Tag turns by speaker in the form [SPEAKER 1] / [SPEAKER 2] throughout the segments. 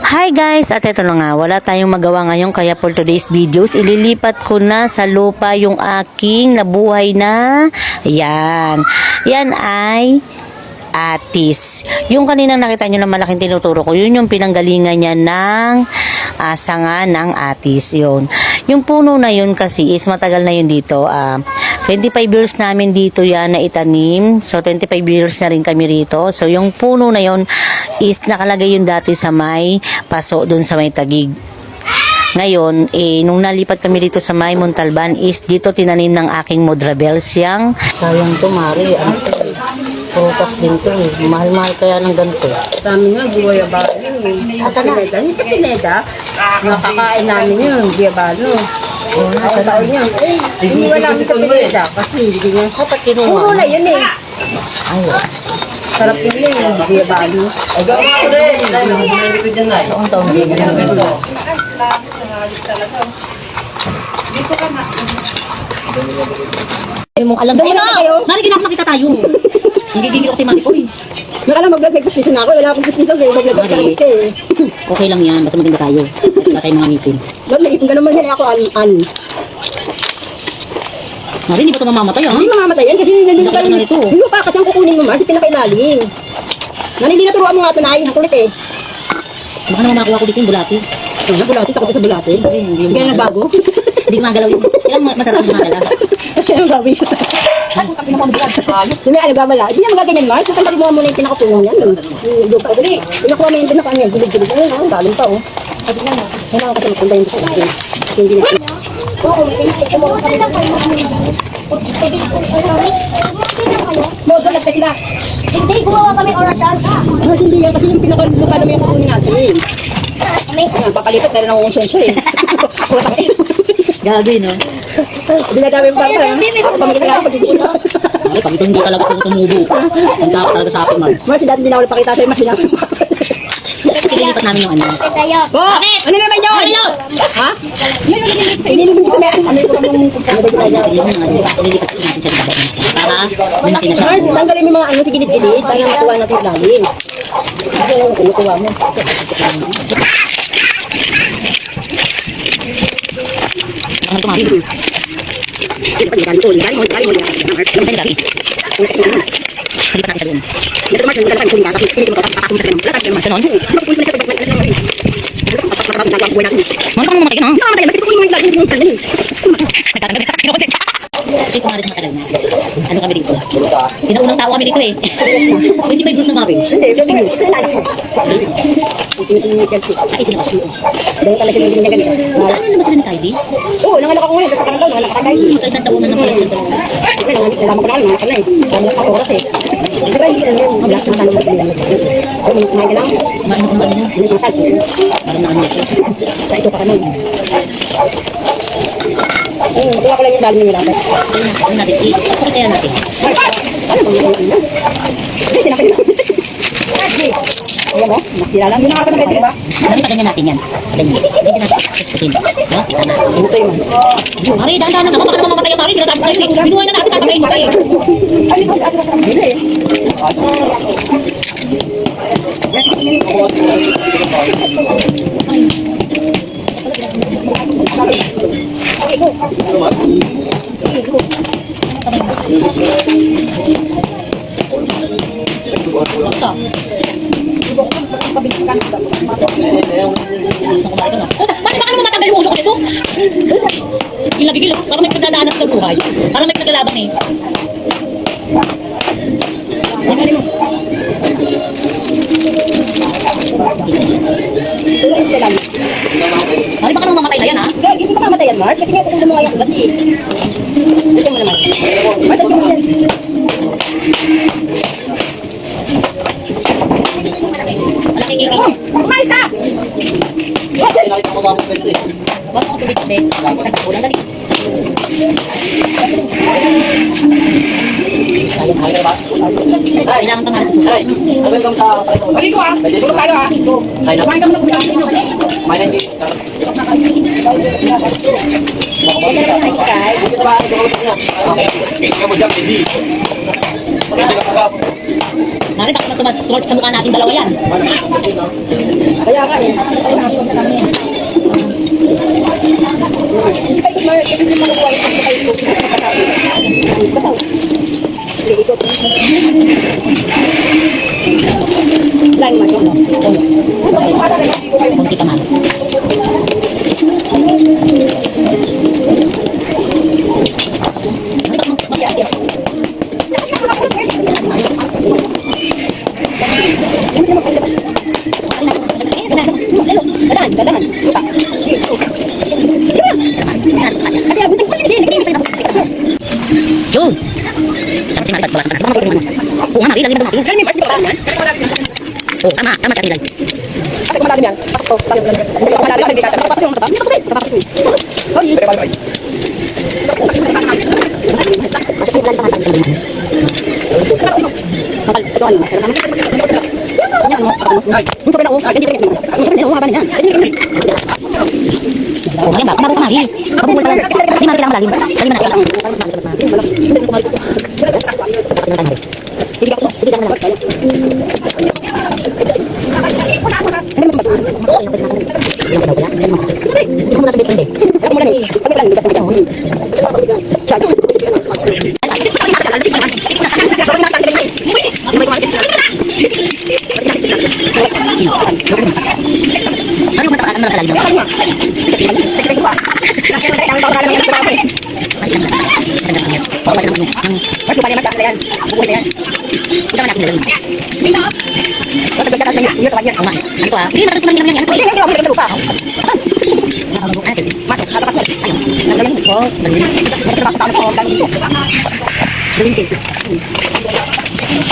[SPEAKER 1] Hi guys, at ito na nga, wala tayong magawa ngayon kaya for today's videos, ililipat ko na sa lupa yung aking nabuhay na, yan ay atis. Yung kanina nakita nyo na malaking tinuturo ko, yun yung pinanggalingan niya ng sanga ng atis, yun. Yung puno na yun kasi is matagal na yun dito, 25 years namin dito yan na itanim. So, 25 years na rin kami rito. So, yung puno na yun is nakalagay yun dati sa may paso dun sa may Tagig. Ngayon, nung nalipat kami dito sa may Montalban is dito tinanim ng aking Modrabels yang. Sayang to, Mari. Prutas din to. Mahal-mahal kaya ng ganito.
[SPEAKER 2] Kami nga, guwayabano. Sa Pineda. Sa Pineda, nakakain namin yun, guwayabano. Ang taon yun. Iniwan namin sa Pineda kasi hindi nga.
[SPEAKER 1] Dapat kinuha.
[SPEAKER 2] Puro na yun eh.
[SPEAKER 1] Ayaw.
[SPEAKER 2] Sarap yun eh, yung guwayabano.
[SPEAKER 3] Ay, gawin ko rin. Hindi ko dyan na.
[SPEAKER 1] Ang taon din. Mong alam kayo. Mari makita tayo. Nagigigil ako si Mami ko eh.
[SPEAKER 2] Nakalang mag-vlog-vlog na ako. Wala akong gusto nito. Mag-vlog-vlog sa ito eh.
[SPEAKER 1] Okay lang yan. Basta maganda tayo. Wala tayong mga ngipin.
[SPEAKER 2] Mag-vlog, ganun man yan ako an.
[SPEAKER 1] Mari, hindi ba ito mamamatay ha?
[SPEAKER 2] Hindi mamamatay yan kasi nandito ka
[SPEAKER 1] Nakita na ito.
[SPEAKER 2] Hindi pa kasi ang kukunin mo, Mars. Pinakailalim. Hindi naturuan mo nga ito na ay. Ang kulit eh.
[SPEAKER 1] Baka naman makuha ko dito yung bulati.
[SPEAKER 2] Ano, bulati? Takot ka sa bulati?
[SPEAKER 1] Hindi
[SPEAKER 2] Kaya nagbago?
[SPEAKER 1] Hindi ko magalaw yun. Kailang masarap yung magalaw.
[SPEAKER 2] Kaya ang gawin. Yung may alagabala. Hindi na magaganyan, Mars. Napantagin mo muna yung pinakapunong yan. Yung lupa. Pinakuha mo yung pinaka niya. Gilid-gilid. Ayun, ang galing pa, oh. Kailangan kasi magpunta yung sa akin. Hindi na. Oo, Modo, sila.
[SPEAKER 4] Hindi, gumawa kami orasyon.
[SPEAKER 2] Hindi yan kasi yung pinakalupa naman yung kukunin natin. Papalipat ka rin ng konsensya eh.
[SPEAKER 1] Gagawin no?
[SPEAKER 2] Dinadami pa ka. Ako pamilya na ako dito.
[SPEAKER 1] Ay, pag ito hindi talaga kung tumubo. Ang tao talaga sa akin, Mars.
[SPEAKER 2] Mas dati hindi na ako napakita sa'yo, mas sinabi pa.
[SPEAKER 1] Ililipat namin yung ano.
[SPEAKER 4] Tayo.
[SPEAKER 2] Bakit? Ano naman yun? Ha? Hindi naman sa may ano yung
[SPEAKER 1] Ililipat natin sa libaba. Para lumaki na siya.
[SPEAKER 2] Mars, tanggalin mo yung mga ano sa gilid-gilid para matuwa natin yung lalim. Kasi yung kumukuha mo.
[SPEAKER 1] Ano ito, Mari? Ano kami dito? Sinaunang tao kami dito eh. 25 years na kami.
[SPEAKER 2] Hindi, 15 years.
[SPEAKER 1] Ay, tinakas yun.
[SPEAKER 2] Dahil talaga yung ganyan ganyan.
[SPEAKER 1] Ano naman sila ni Kylie?
[SPEAKER 2] Oo, nanganak ako ngayon. Basta kanang nanganak ka tayo.
[SPEAKER 1] Isang taon na ng pala sila.
[SPEAKER 2] Nalaman ko na nanganak ka na eh. Nanganak sa oras eh. Pero hindi na yun. Ang lahat ng tanong sa nila. So, kumain ka lang.
[SPEAKER 1] Mainok naman yun.
[SPEAKER 2] Hindi sasal.
[SPEAKER 1] Parang naman ito.
[SPEAKER 2] Sa iso ka ka nun. Kaya ko lang yung dalim nila.
[SPEAKER 1] Ano natin? Bakit kaya natin?
[SPEAKER 2] Ano bang yung ano? Hindi, sinapin mo. Ayan mo, nasira lang. Hindi nakakapagay ba?
[SPEAKER 1] Dali pa ganyan natin yan. Ganyan. Hindi natin putin. No? Kita na.
[SPEAKER 2] Ito yun.
[SPEAKER 1] Mari, dahan-dahan na. Baka naman mamatay ang Mari. Sinasabi tayo. Binuhay na natin. Tatagayin mo tayo.
[SPEAKER 2] Ano ito? Hindi eh.
[SPEAKER 1] Basta. Isang kumain ka na. Bakit baka naman matanggal yung ulo ko nito? Yung nagigil. Parang may pagdadaanan sa buhay. Parang may pagdalaban eh. Mari, baka naman mamatay na yan ha?
[SPEAKER 2] Hindi ka mamatay yan, Mars. Kasi nga kung lumawa yung sulat eh. Ito mo naman. Mars, ito mo yan.
[SPEAKER 1] Malaki kiki.
[SPEAKER 2] Kumain ka!
[SPEAKER 1] Ba't ako tubig kasi? Sa kapulang dali. Kailangan pang harap sa
[SPEAKER 2] Balik ko ah. Tulog tayo ah. Kumain ka muna kumain.
[SPEAKER 3] Okay.
[SPEAKER 1] Nakita ko na tumalsik sa mukha natin dalawa yan.
[SPEAKER 2] Kaya nga eh. Hindi kayo kumar, kasi hindi makukuha yung pagkakain ko. Basta. Sige, ikot. Line man yun.
[SPEAKER 1] Kunti pa man.
[SPEAKER 2] Dadahan, dadahan. Buka. Kasi abutin ko kasi nagtinig pa yung
[SPEAKER 1] Jun! Sabi si Maripad, baka makikita mo. Oo nga, Mari, lagi na dumating.
[SPEAKER 2] Ganun yung parts, di ba ba?
[SPEAKER 1] Oo, tama si Ate Lay.
[SPEAKER 2] Kasi malalim yan. Pasok to. Hindi pa malalim. Nagkita. Nakapasok yung mataba. Hindi pa kapit. Ay, pero malalim. Ito ano? Yung sobrang ako. Hindi rin. Hindi rin. Umaba na yan.
[SPEAKER 1] Oo, yan ba? Kumaro ka, Mari. Mabubul ka lang. Hindi, Mari, kailangan malalim. Malalim na natin.
[SPEAKER 2] Hindi ako. Hindi ako naman.
[SPEAKER 1] Ano mata akan nakalalim?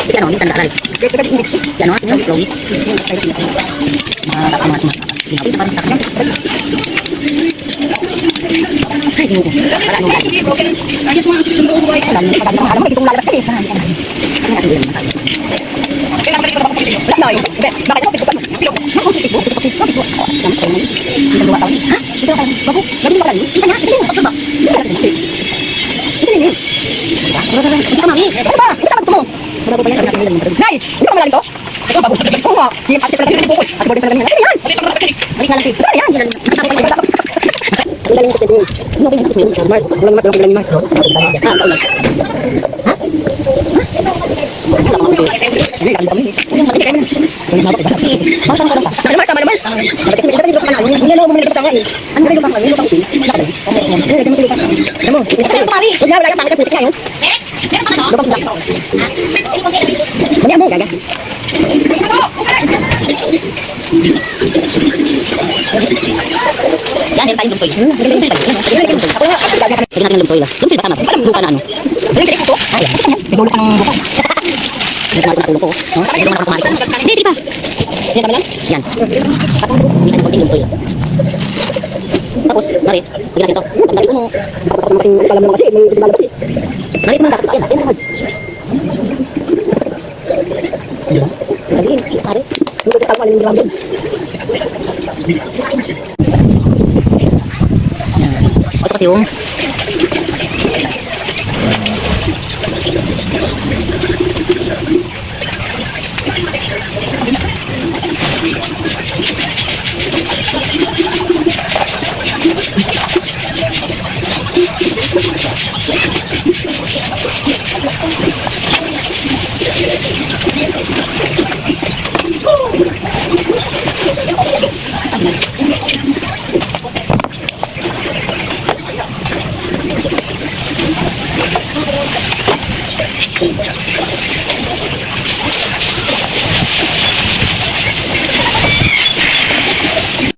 [SPEAKER 1] Si ano, minsan naalala. Si ano, si Chloe. Ay, ginuko. Wala nung galing.
[SPEAKER 2] Alam mo, itong lalabas ka eh. Wala na eh. Bakit ako pagkukat mo? Ako si Facebook. Ang dalawa taon. Ha? Ito ka. Bago. Bago mo ka lang. Isa niya. Ito yung pagsuba. Ito yung hindi ka mami. Ano ba? Isa mo. Bago pa yan. Nay! Hindi ka malalim to? Ito bago. Oo nga. Yung patsip lang yung buko. At boarding pa lang yan. Ano yan?
[SPEAKER 1] Balik na lang.
[SPEAKER 2] Ano yan? Ang lalim ko sa inyo. Ano ba yung Mars? Walang Mars. Ha?
[SPEAKER 1] Yan, meron tayong lumsoy. Lumsoy tayo. Sige natin yung lumsoy lang. Lumsoy ba tama? Parang buka na ano? Ayan. Nagulo ka ng buka. Nagkamali ko na ulo ko. Hindi naman ako kumali ko. Hindi, sige pa. Yan kami lang? Yan. Tapos, hindi tayo konting lumsoy lang. Tapos, Mari, bigyan natin ito. Tagdali ko mo.
[SPEAKER 2] Alam mo kasi, may lumalabas eh.
[SPEAKER 1] Mari, ito mo dapat. Ayan, ayan naman. Diba? Dali, Mari.
[SPEAKER 2] Hindi ko tawag yung grabe.
[SPEAKER 1] Ito kasi yung